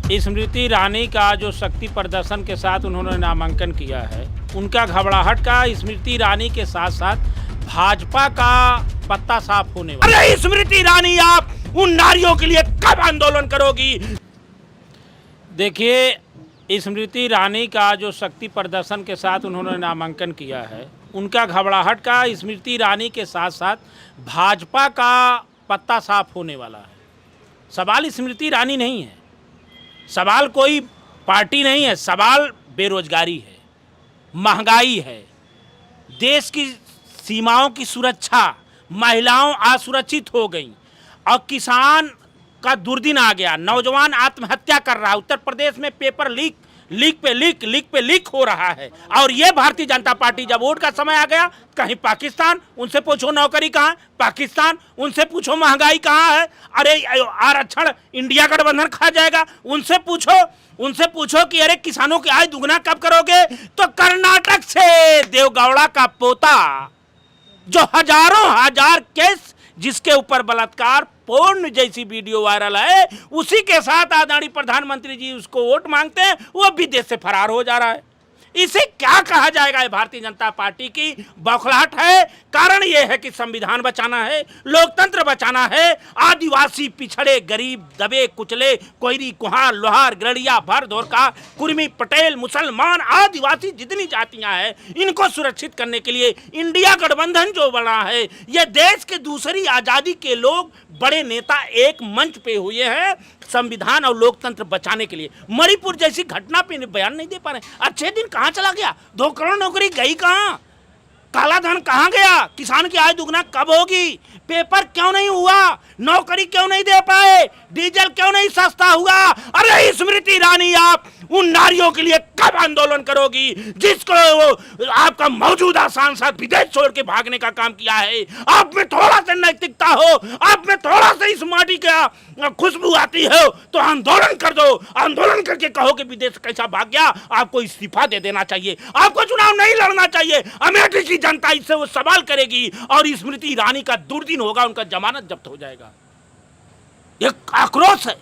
स्मृति ईरानी का जो शक्ति प्रदर्शन के साथ उन्होंने नामांकन किया है, उनका घबराहट का स्मृति ईरानी के साथ साथ भाजपा का पत्ता साफ होने वाला। अरे स्मृति ईरानी, आप उन नारियों के लिए कब आंदोलन करोगी? देखिए, स्मृति ईरानी का जो शक्ति प्रदर्शन के साथ उन्होंने नामांकन किया है, उनका घबराहट का स्मृति ईरानी के साथ साथ भाजपा का पत्ता साफ होने वाला है। सवाल स्मृति ईरानी नहीं है, सवाल कोई पार्टी नहीं है, सवाल बेरोजगारी है, महंगाई है, देश की सीमाओं की सुरक्षा, महिलाओं असुरक्षित हो गई और किसान का दुर्दिन आ गया, नौजवान आत्महत्या कर रहा है। उत्तर प्रदेश में पेपर लीक हो रहा है। और ये भारतीय जनता पार्टी जब वोट का समय आ गया, कहीं पाकिस्तान, उनसे पूछो नौकरी कहाँ है, पाकिस्तान, उनसे पूछो महंगाई कहाँ है, अरे आरक्षण इंडिया गठबंधन खा जाएगा, उनसे पूछो कि अरे किसानों की आय दुगना कब करोगे, तो कर्नाटक से देवगौड़ा का पोता जो हजार केस जिसके ऊपर बलात्कार पूर्ण जैसी वीडियो वायरल है, उसी के साथ आदरणीय प्रधानमंत्री जी उसको वोट मांगते हैं, वो विदेश से फरार हो जा रहा है। इसे क्या कहा जाएगा? ये भारतीय जनता पार्टी की बौखलाहट है। कारण यह है कि संविधान बचाना है, लोकतंत्र बचाना है, आदिवासी, पिछड़े, गरीब, दबे कुचले, कोयरी, कुहार, लोहार, गरड़िया, भर, धोरका, कुर्मी, पटेल, मुसलमान, आदिवासी जितनी जातियां हैं, इनको सुरक्षित करने के लिए इंडिया गठबंधन जो बना है, यह देश के दूसरी आज़ादी के लोग, बड़े नेता एक मंच पे हुए हैं संविधान और लोकतंत्र बचाने के लिए। मणिपुर जैसी घटना पे बयान नहीं दे पा रहे। अच्छे दिन कहाँ चला गया? 2 करोड़ नौकरी गई कहाँ? काला धन कहाँ गया? किसान की आय दुगना कब होगी? पेपर क्यों नहीं हुआ? नौकरी क्यों नहीं दे पाए? डीजल क्यों नहीं सस्ता हुआ? अरे स्मृति ईरानी, आप उन नारियों के लिए कब आंदोलन करोगी जिसको आपका मौजूदा सांसद विदेश छोड़ के भागने का काम किया है? आप में थोड़ा सा नैतिकता हो, आप में थोड़ा सा इस माटी का खुशबू आती हो तो आंदोलन कर दो। आंदोलन करके कहो कि विदेश कैसा भाग गया, आपको इस्तीफा दे देना चाहिए, आपको चुनाव नहीं लड़ना चाहिए। अमेठी की जनता इससे वो सवाल करेगी और स्मृति ईरानी का दुर्दिन होगा, उनका जमानत जब्त हो जाएगा। ये आक्रोश है।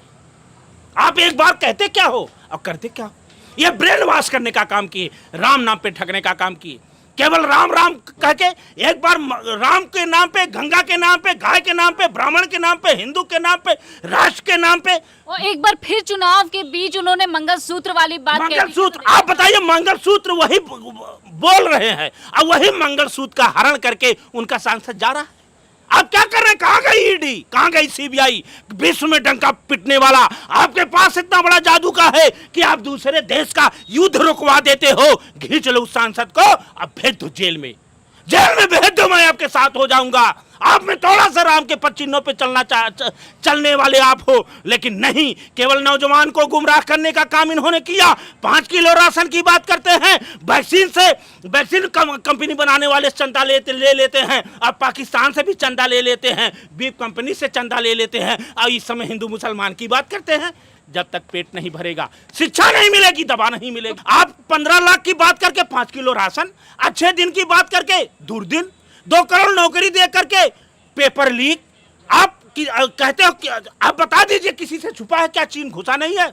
आप एक बार कहते क्या हो और करते क्या हो? ये ब्रेन वॉश करने का काम किए, राम नाम पे ठगने का काम किए। केवल राम राम कह के एक बार राम के नाम पे, गंगा के नाम पे, गाय के नाम पे, ब्राह्मण के नाम पे, हिंदू के नाम पे, राष्ट्र के नाम पे, और एक बार फिर चुनाव के बीच उन्होंने मंगलसूत्र वाली बात कही। मंगलसूत्र, आप बताइए, मंगलसूत्र वही बोल रहे हैं और वही मंगलसूत्र का हरण करके उनका सांसद जा रहा है। आप क्या कर रहे हैं? कहाँ गई ईडी, कहाँ गई सीबीआई? विश्व में डंका पिटने वाला आपके पास इतना बड़ा जादू का है कि आप दूसरे देश का युद्ध रुकवा देते हो। खींच लो उस सांसद को, अब भेज दो जेल में भेज दो, मैं आपके साथ हो जाऊंगा। आप में थोड़ा सा राम के पच्चीनों पे चलने वाले आप हो, लेकिन नहीं, केवल नौजवान को गुमराह करने का काम इन्होंने किया। 5 किलो राशन की बात करते हैं, वैक्सीन कंपनी बनाने वाले चंदा ले लेते हैं, अब पाकिस्तान से भी चंदा ले लेते हैं, बीफ कंपनी से चंदा ले लेते हैं, और इस समय हिंदू मुसलमान की बात करते हैं। जब तक पेट नहीं भरेगा, शिक्षा नहीं मिलेगी, दवा नहीं मिलेगी। आप 15 लाख की बात करके 5 किलो राशन, अच्छे दिन की बात करके दुर्दिन, 2 करोड़ नौकरी दे करके पेपर लीक। आप कहते हो कि आप बता दीजिए, किसी से छुपा है क्या? चीन घुसा नहीं है।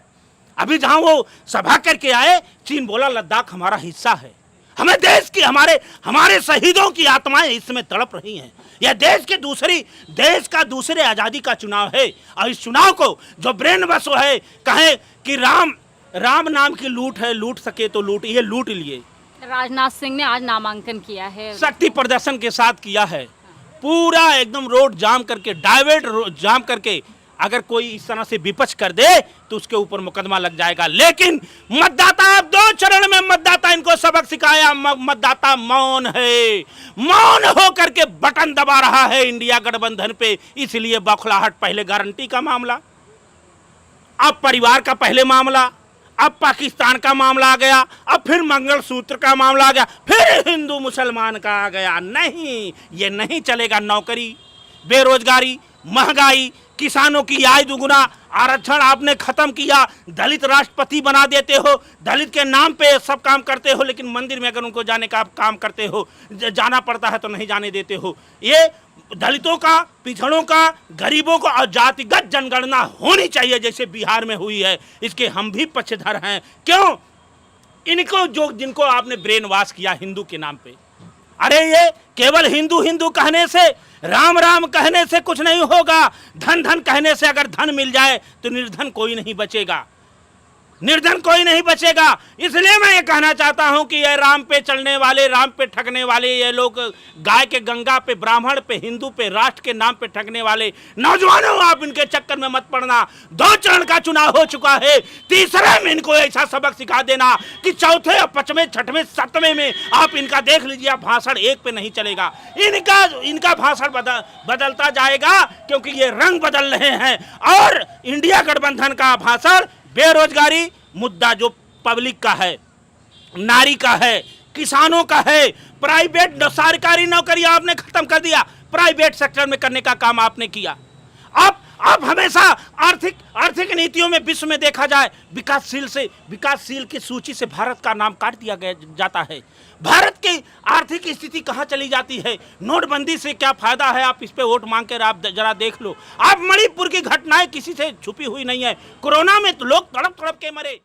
अभी जहां वो सभा करके आए, चीन बोला लद्दाख हमारा हिस्सा है। हमें देश की, हमारे शहीदों की आत्माएं इस समय तड़प रही हैं। यह देश का दूसरे आजादी का चुनाव है, और इस चुनाव को जो ब्रेन वॉश है, कहे कि राम नाम की लूट है, लूट सके तो लूट, ये लूट लिए। राजनाथ सिंह ने आज नामांकन किया है, शक्ति प्रदर्शन के साथ किया है, पूरा एकदम रोड जाम करके, डाइवर्ट जाम करके। अगर कोई इस तरह से विपक्ष कर दे तो उसके ऊपर मुकदमा लग जाएगा। लेकिन मतदाता, अब 2 चरण में मतदाता इनको सबक सिखाया। मतदाता मौन है, मौन हो करके बटन दबा रहा है इंडिया गठबंधन पे। इसलिए बौखलाहट, पहले गारंटी का मामला, अब परिवार का पहले मामला, अब पाकिस्तान का मामला आ गया, अब फिर मंगलसूत्र का मामला आ गया, फिर हिंदू मुसलमान का आ गया। नहीं, ये नहीं चलेगा। नौकरी, बेरोजगारी, महंगाई, किसानों की आय दुगुना, आरक्षण आपने खत्म किया, दलित राष्ट्रपति बना देते हो, दलित के नाम पे सब काम करते हो, लेकिन मंदिर में अगर उनको जाने का काम करते हो, जाना पड़ता है तो नहीं जाने देते हो। ये दलितों का, पिछड़ों का, गरीबों को और जातिगत जनगणना होनी चाहिए जैसे बिहार में हुई है। इसके हम भी पक्षधर हैं। क्यों? इनको जिनको आपने ब्रेन वॉश किया हिंदू के नाम पे। अरे ये केवल हिंदू हिंदू कहने से, राम राम कहने से कुछ नहीं होगा। धन धन कहने से अगर धन मिल जाए तो निर्धन कोई नहीं बचेगा, निर्धन कोई नहीं बचेगा। इसलिए मैं ये कहना चाहता हूं कि ये राम पे चलने वाले, राम पे ठगने वाले ये लोग, गाय के गंगा पे, ब्राह्मण पे, हिंदू पे, राष्ट्र के नाम पे ठगने वाले नौजवानों, आप इनके चक्कर में मत पड़ना। 2 चरण का चुनाव हो चुका है, तीसरे में इनको ऐसा सबक सिखा देना कि चौथे और 5वें, 6वें, 7वें में आप इनका देख लीजिए, भाषण एक पे नहीं चलेगा। इनका भाषण बदलता जाएगा क्योंकि ये रंग बदल रहे हैं। और इंडिया गठबंधन का भाषण बेरोजगारी मुद्दा जो पब्लिक का है, नारी का है, किसानों का है, प्राइवेट सरकारी नौकरी आपने खत्म कर दिया, प्राइवेट सेक्टर में करने का काम आपने किया। अब हमेशा आर्थिक नीतियों में विश्व में देखा जाए विकासशील की सूची से भारत का नाम काट दिया जाता है। भारत की आर्थिक स्थिति कहाँ चली जाती है? नोटबंदी से क्या फायदा है? आप इस पे वोट मांग कर आप जरा देख लो। आप मणिपुर की घटनाएं किसी से छुपी हुई नहीं है। कोरोना में तो लोग तड़प तड़प के मरे।